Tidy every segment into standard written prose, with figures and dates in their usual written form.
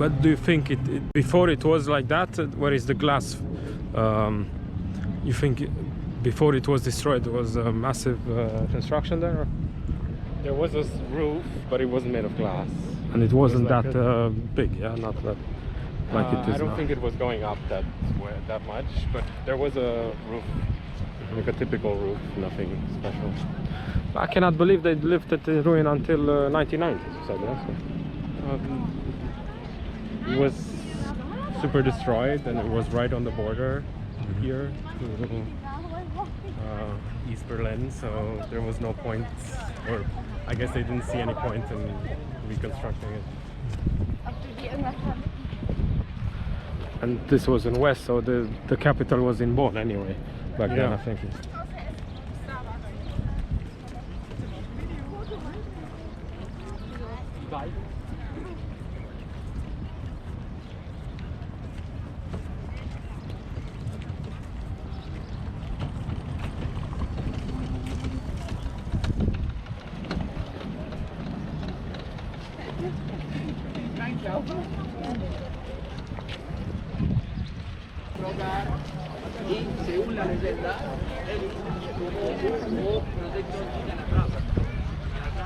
But do you think before it was like that? Where is the glass? You think before it was destroyed, there was a massive construction there? There was a roof, but it wasn't made of glass. And it wasn't that big, yeah? Not that like it is I don't now. think it was going up that much, but there was a roof, like a typical roof, nothing special. I cannot believe they lived at the ruin until 1990. So it was super destroyed, and it was right on the border here to East Berlin, so there was no point, or I guess they didn't see any point in reconstructing it. And this was in West, so the capital was in Bonn anyway, back then, I think.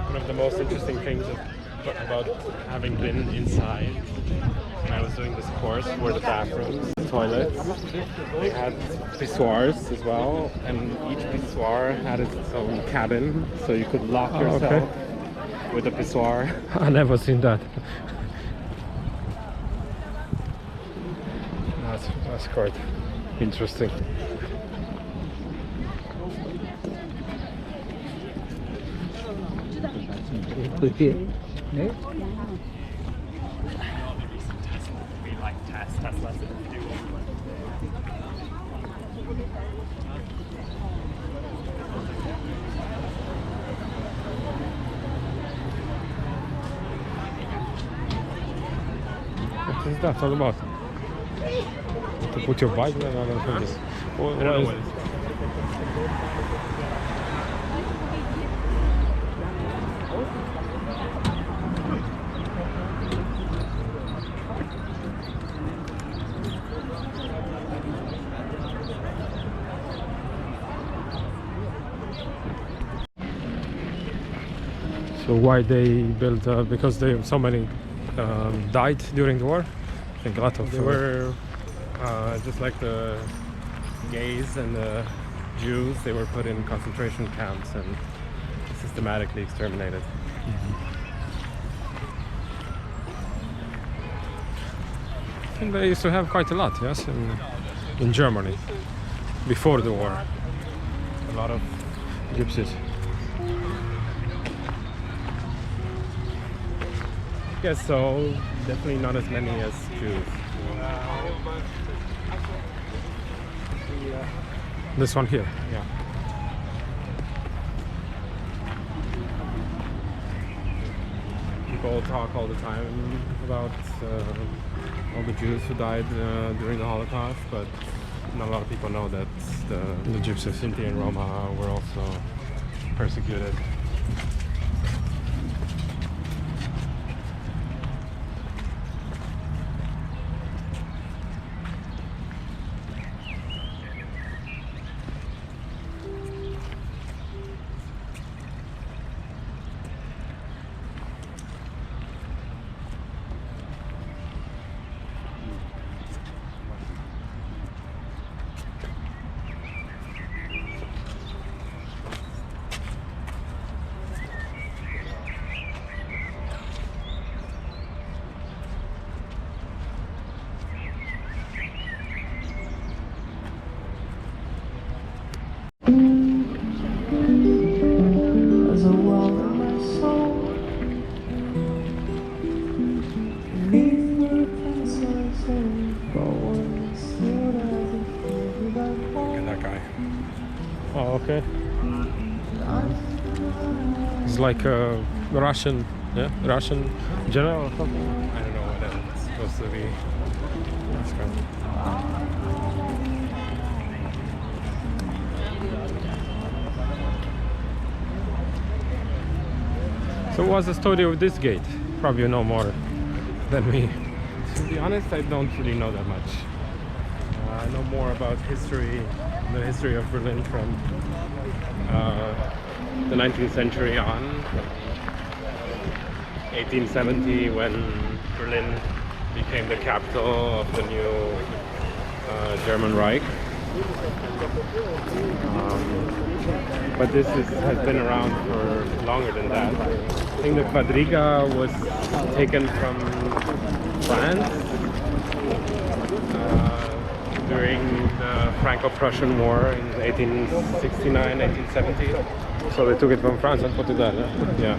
One of the most interesting things about having been inside when I was doing this course were the bathrooms, the toilets. They had pissoirs as well, and each pissoir had its own cabin, so you could lock yourself with a pissoir. I never seen that. That's quite interesting. What is that all about? To put your bike there? I don't think it's... What is it? So why they built? Because so many died during the war. I think a lot of. They were just like the gays and the Jews. They were put in concentration camps and systematically exterminated. I think they used to have quite a lot, yes, in Germany before the war. A lot of gypsies. Yes, so definitely not as many as Jews. This one here. Yeah. People talk all the time about all the Jews who died during the Holocaust, but not a lot of people know that the gypsies, Sinti and Roma, were also persecuted. Okay. It's like a Russian, Russian general or something. I don't know what that's supposed to be. That's good. So what's the story of this gate? Probably you know more than me. To be honest, I don't really know that much. I know more about history, the history of Berlin from the 19th century on, 1870 when Berlin became the capital of the new German Reich. But this has been around for longer than that. I think the quadriga was taken from France during the Franco-Prussian War in 1869, 1870. So they took it from France and put it there, yeah? Yeah.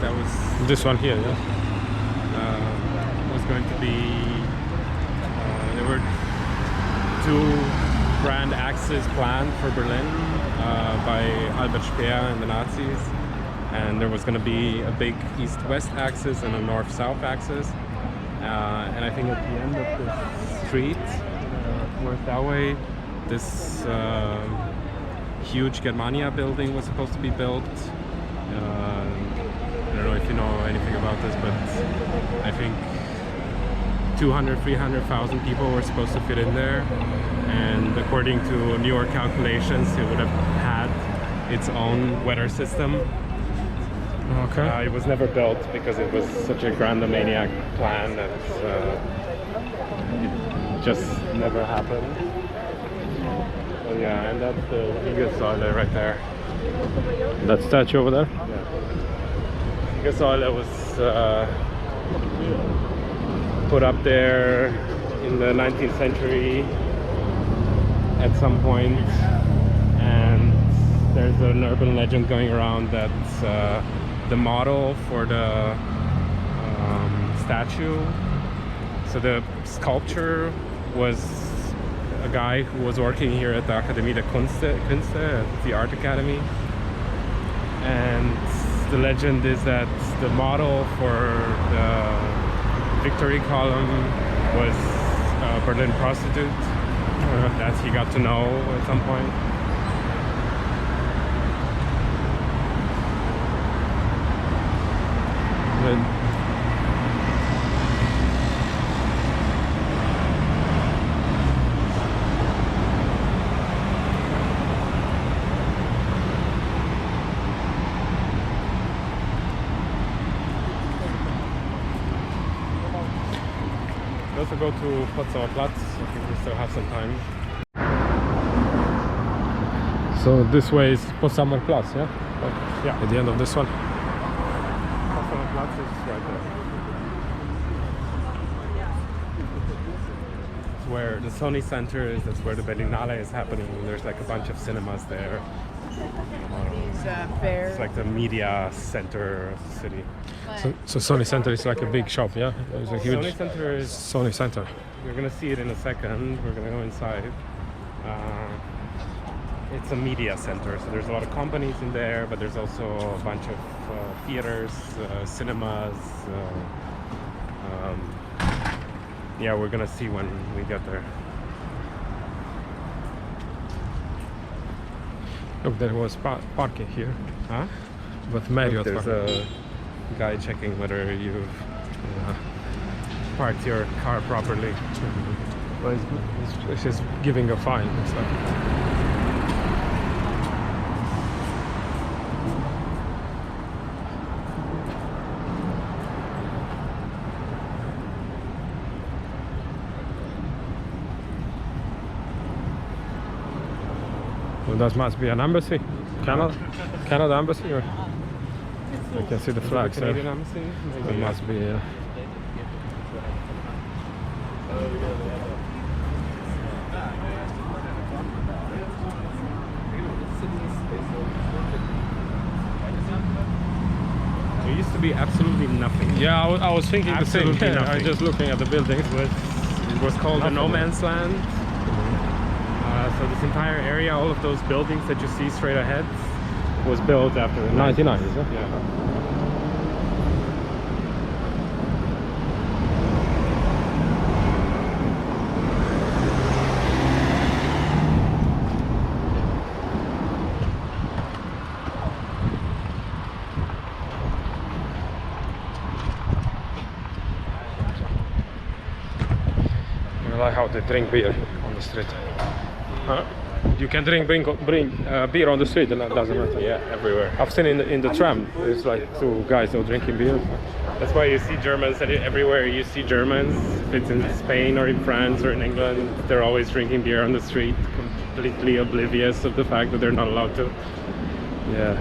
That was This one here, yeah? was going to be there were two grand axes planned for Berlin by Albert Speer and the Nazis, and there was going to be a big east-west axis and a north-south axis, and I think at the end of the street towards that way, this huge Germania building was supposed to be built. I don't know if you know anything about this, but I think 200,000-300,000 people were supposed to fit in there, and according to New York calculations, it would have had its own weather system. Okay. It was never built because it was such a grandomaniac plan that it just never happened. Well, yeah, and that's the Siegessäule right there. That statue over there? Yeah. Siegessäule was put up there in the 19th century at some point, and there's an urban legend going around that the model for the statue, so the sculpture was a guy who was working here at the Akademie der Künste, at the Art Academy, and the legend is that the model for the Victory column was a Berlin prostitute that he got to know at some point. We also go to Potsdamer Platz. I think we still have some time. So this way is Potsdamer Platz, yeah? Yeah. At the end of this one. Potsdamer Platz is right there. It's where the Sony Center is. That's where the Berlinale is happening. There's like a bunch of cinemas there. It's like the media center of the city. So Sony Center is like a big shop, yeah? It's a huge Sony Center is. Sony Center. You're gonna see it in a second. We're gonna go inside. It's a media center, so there's a lot of companies in there, but there's also a bunch of theaters, cinemas. Yeah, we're gonna see when we get there. Look, there was parking here. Huh? With Marriott. There's a guy checking whether you've parked your car properly. Well, it's just giving a fine. It's like, well, that must be an embassy. Canada embassy, or I can see the flags there. Canadian embassy? It Maybe, must be. There used to be absolutely nothing. Yeah, I was thinking Absolutely the same. nothing. I was just looking at the buildings. It was called the No Man's Land. So this entire area, all of those buildings that you see straight ahead, was built after the 99, is it? Yeah. like how they drink beer on the street. Huh? You can bring beer on the street, and that doesn't matter. Yeah, everywhere. I've seen in the tram, it's like two guys all drinking beer. That's why you see Germans everywhere. You see Germans, if it's in Spain or in France or in England, they're always drinking beer on the street, completely oblivious of the fact that they're not allowed to. Yeah.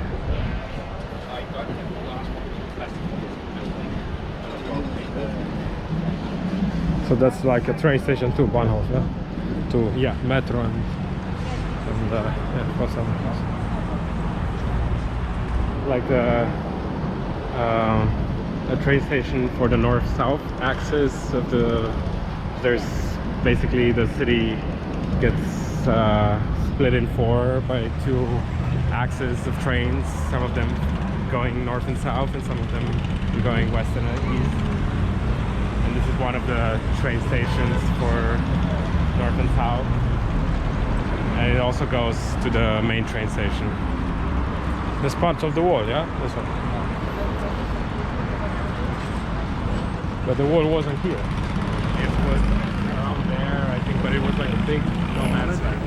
So that's like a train station to Bahnhof, yeah? To metro and yeah, for some Like a train station for the north-south axis of the. There's basically the city gets split in four by two axes of trains. Some of them going north and south, and some of them going west and east. And this is one of the train stations for north and south. And it also goes to the main train station. This part of the wall, yeah? This one. But the wall wasn't here. It was around there, I think, but it was like a big no man's land.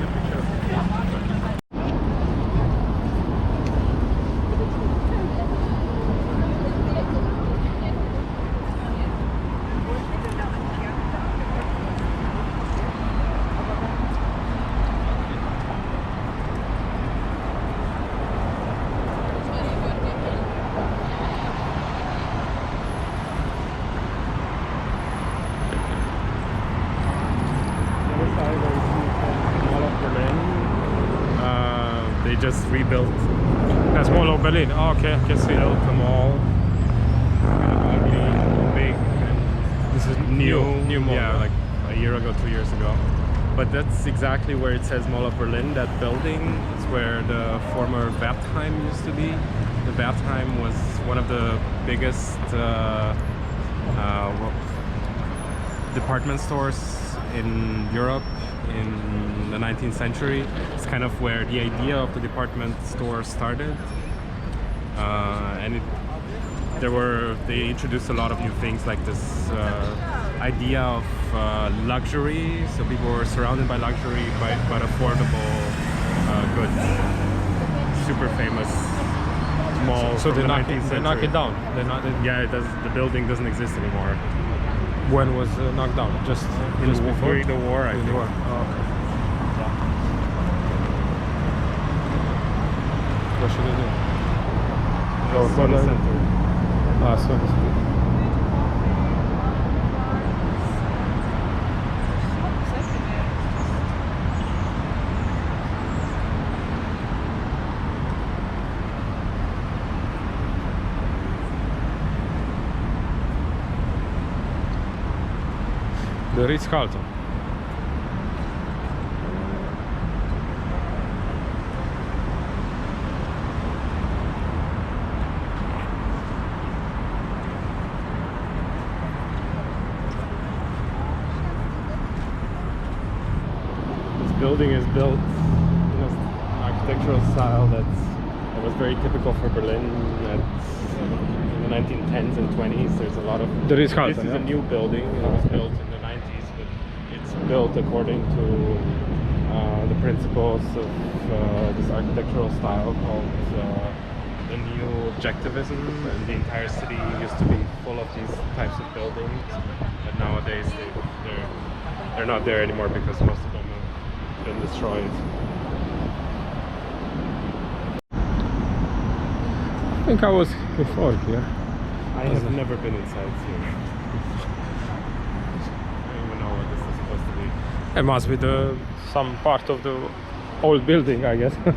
They just rebuilt. That's Mall of Berlin. Oh, okay, I can see Built it. the mall. Big. And This is new mall. Yeah, like a year ago, 2 years ago. But that's exactly where it says Mall of Berlin. That building is where the former Wertheim used to be. The Wertheim was one of the biggest department stores in Europe in the 19th century. It's kind of where the idea of the department store started, and they introduced a lot of new things, like this idea of luxury. So people were surrounded by luxury, but affordable goods. Super famous mall. So from they the knock 19th it, century. they knock it down. Yeah, it does. The building doesn't exist anymore. When was knocked down? Just before During the war, I During think. the war. Oh, okay. What should I do? Go to the center. Ah, so the Ritz-Carlton. This building is built in an architectural style that was very typical for Berlin in the 1910s and 20s. There's a lot of. The Ritz-Carlton, This is yeah? a new building. It was built in the 90s, but it's built according to the principles of this architectural style called the new objectivism, and the entire city used to be full of these types of buildings, but nowadays they're not there anymore because most of them have been destroyed. I think I was before here. I have never been inside here. I don't even know what this is supposed to be. It must be some part of the old building, I guess. The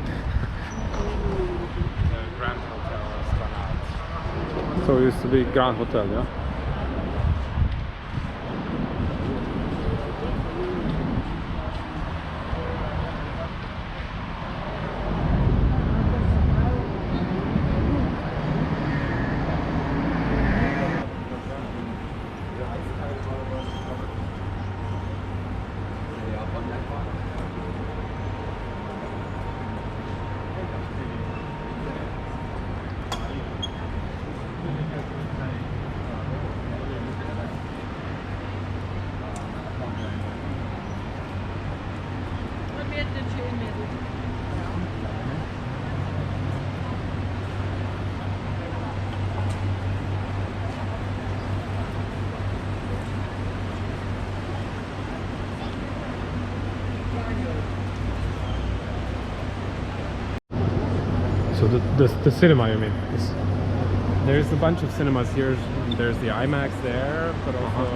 Grand Hotel Esplanade. So it used to be Grand Hotel, yeah? So the cinema, you mean? There's a bunch of cinemas here. There's the IMAX there, but also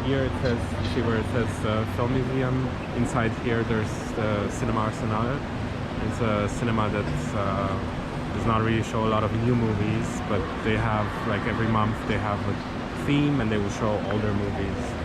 here it says, see where it says Film Museum. Inside here there's the Cinema Arsenal. It's a cinema that does not really show a lot of new movies, but they have, like every month they have a theme and they will show older movies.